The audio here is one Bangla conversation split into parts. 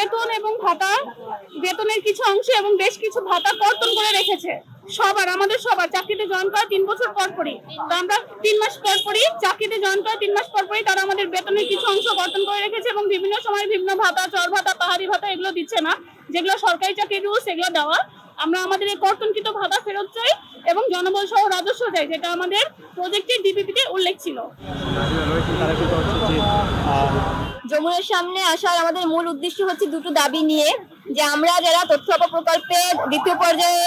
বেতন এবং ভাতা, বেতনের কিছু অংশ এবং বেশ কিছু ভাতা কর্তন করে রেখেছে আমাদের সবার চাকরিতে জয়েন করা 3 বছর পর পরই। তো আমরা 3 মাস পর পরই চাকরিতে জয়েন করা 3 মাস পর পরই তারা আমাদের বেতনের কিছু অংশ কর্তন করে রেখেছে এবং বিভিন্ন সময় বিভিন্ন ভাতা, চর ভাতা, পাহাড়ি ভাতা এগুলো দিচ্ছে না, যেগুলো সরকারি চাকরির রুলস এগুলো দেওয়া। আমরা আমাদের এই কর্তনকৃত ভাতা ফেরত চাই এবং জনবল সহ রাজস্ব চাই, যেটা আমাদের প্রজেক্টের ডিপিপিতে উল্লেখ ছিল। যমুনার সামনে আসার আমাদের মূল উদ্দেশ্য হচ্ছে দুটো দাবি নিয়ে, যে আমরা যারা তথ্য প্রকল্পে দ্বিতীয় পর্যায়ে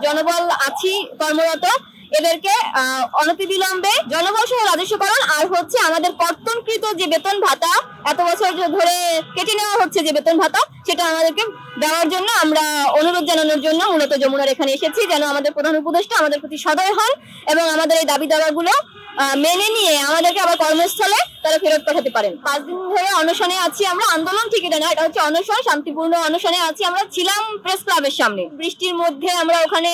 জনবল আছি কর্মরত, এদেরকে অনতিবিলম্বে জনবল সহ রাজস্বকরণ, আর হচ্ছে আমাদের কর্তনকৃত যে বেতন ভাতা এত বছর ধরে কেটে নেওয়া হচ্ছে যে বেতন ভাতা, সেটা আমাদেরকে দেওয়ার জন্য আমরা অনুরোধ জানানোর জন্য মূলত যমুনার এখানে এসেছি, যেন আমাদের প্রধান উপদেষ্টা আমাদের প্রতি সদয় হন এবং আমাদের এই দাবি দাবাগুলো মেনে নিয়ে আমাদেরকে আবার কর্মস্থলে তারা ফেরত পাঠাতে পারেন। 5 দিন ধরে অনশনে আছি আমরা, আন্দোলন ঠিক এটা না, এটা হচ্ছে অনশন, শান্তিপূর্ণ অনশনে আছি। আমরা ছিলাম প্রেস ক্লাবের সামনে, বৃষ্টির মধ্যে আমরা ওখানে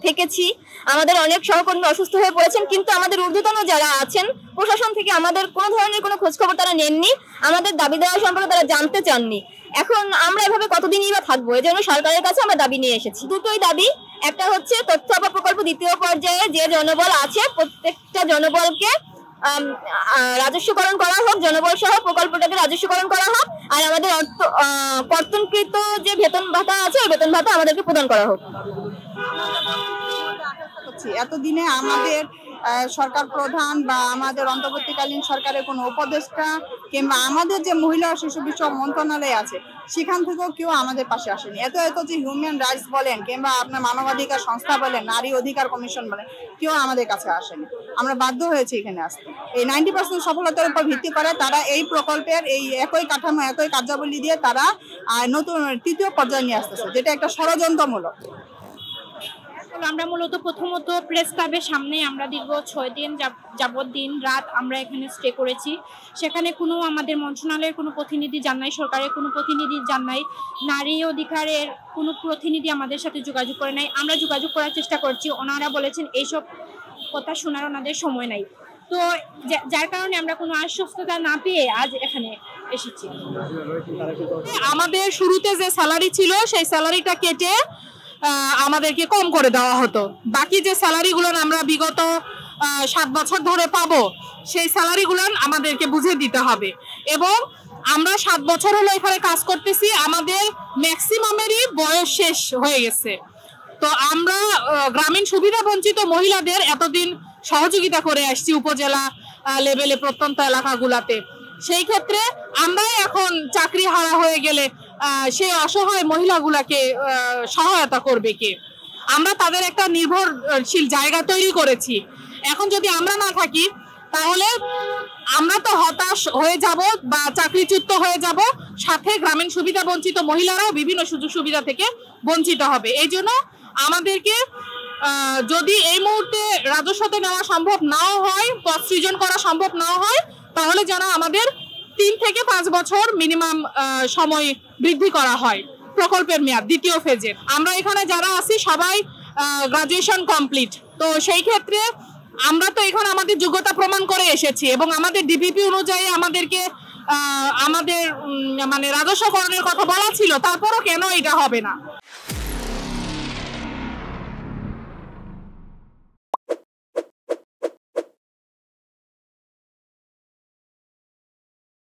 থেকেছি, আমাদের অনেক সহকর্মী অসুস্থ হয়ে পড়েছেন, কিন্তু আমাদের ঊর্ধ্বতন যারা আছেন প্রশাসন থেকে আমাদের কোনো ধরনের কোনো খোঁজখবর তারা নেননি, আমাদের দাবি দেওয়া সম্পর্কে তারা জানতে চাননি। এখন আমরা এভাবে কতদিনই বা থাকবো? এই জন্য সরকারের কাছে আমরা দাবি নিয়ে এসেছি, দুটোই দাবি। একটা হচ্ছে তথ্য প্রকল্প দ্বিতীয় পর্যায়ে যে জনবল আছে প্রত্যেকটা জনবলকে রাজস্বকরণ করা হোক, জনবল সহ প্রকল্পটাকে রাজস্বকরণ করা হোক, আর আমাদের কর্তনকৃত যে বেতন ভাতা আছে ওই বেতন ভাতা আমাদেরকে প্রদান করা হোক। এতদিনে আমাদের সরকার প্রধান বা আমাদের অন্তর্বর্তীকালীন সরকারের কোনো উপদেষ্টা কিংবা আমাদের যে মহিলা ও শিশু বিষয়ক মন্ত্রণালয় আছে সেখান থেকেও কেউ আমাদের পাশে আসেনি। এত যে হিউম্যান রাইটস বলেন কিংবা আপনার মানবাধিকার সংস্থা বলেন, নারী অধিকার কমিশন বলেন, কেউ আমাদের কাছে আসেনি। আমরা বাধ্য হয়েছি এখানে আসতে। এই 90% সফলতার উপর ভিত্তি করে তারা এই প্রকল্পের এই একই কাঠামো, একই কার্যাবলী দিয়ে তারা নতুন তৃতীয় পর্যায়ে নিয়ে আসতেছে, যেটা একটা ষড়যন্ত্রমূলক। আমরা মূলত প্রথমত প্রেস ক্লাবের সামনে আমরা দীর্ঘ 6 দিন যাবত দিন রাত আমরা এখানে স্টে করেছি। সেখানে কোনো আমাদের মন্ত্রণালয়ের কোনো প্রতিনিধি যান নাই, সরকারের কোনো প্রতিনিধি যান নাই, নারী অধিকারের কোনো প্রতিনিধি আমাদের সাথে যোগাযোগ করে নাই। আমরা যোগাযোগ করার চেষ্টা করছি, ওনারা বলেছেন এইসব কথা শোনার ওনাদের সময় নাই। তো যার কারণে আমরা কোনো আশ্বস্ততা না পেয়ে আজ এখানে এসেছি। আমাদের শুরুতে যে স্যালারি ছিল সেই স্যালারিটা কেটে আমাদেরকে কম করে দেওয়া হতো। বাকি যে স্যালারিগুলো আমরা বিগত 7 বছর ধরে পাবো সেই স্যালারিগুলো আমাদেরকে বুঝে দিতে হবে। এবং আমরা 7 বছর হলো এখানে কাজ করতেছি, আমাদের ম্যাক্সিমামেরই বয়স শেষ হয়ে গেছে। তো আমরা গ্রামীণ সুবিধা বঞ্চিত মহিলাদের এতদিন সহযোগিতা করে আসছি উপজেলা লেভেলে প্রত্যন্ত এলাকাগুলাতে। সেই ক্ষেত্রে আমরাই এখন চাকরি হারা হয়ে গেলে সেই অসহায় মহিলাগুলাকে সহায়তা করবে কে? আমরা তাদের একটা নির্ভরশীল জায়গা তৈরি করেছি। এখন যদি আমরা না থাকি তাহলে আমরা তো হতাশ হয়ে যাব বা চাকরিচ্যুত হয়ে যাব, সাথে গ্রামীণ সুবিধা বঞ্চিত মহিলারাও বিভিন্ন সুযোগ সুবিধা থেকে বঞ্চিত হবে। এই জন্য আমাদেরকে যদি এই মুহূর্তে রাজস্বতে নেওয়া সম্ভব নাও হয়, পদ সৃজন করা সম্ভব নাও হয়, তাহলে যেন আমাদের 3 থেকে 5 বছর মিনিমাম সময় বৃদ্ধি করা হয় প্রকল্পের মেয়াদ দ্বিতীয় ফেজে। আমরা এখানে যারা আছি সবাই গ্রাজুয়েশন কমপ্লিট। তো সেই ক্ষেত্রে আমরা তো এখানে আমাদের যোগ্যতা প্রমাণ করে এসেছি এবং আমাদের ডিপিপি অনুযায়ী আমাদেরকে আমাদের মানে রাজস্বকরণের কথা বলা ছিল, তারপরও কেন এটা হবে না?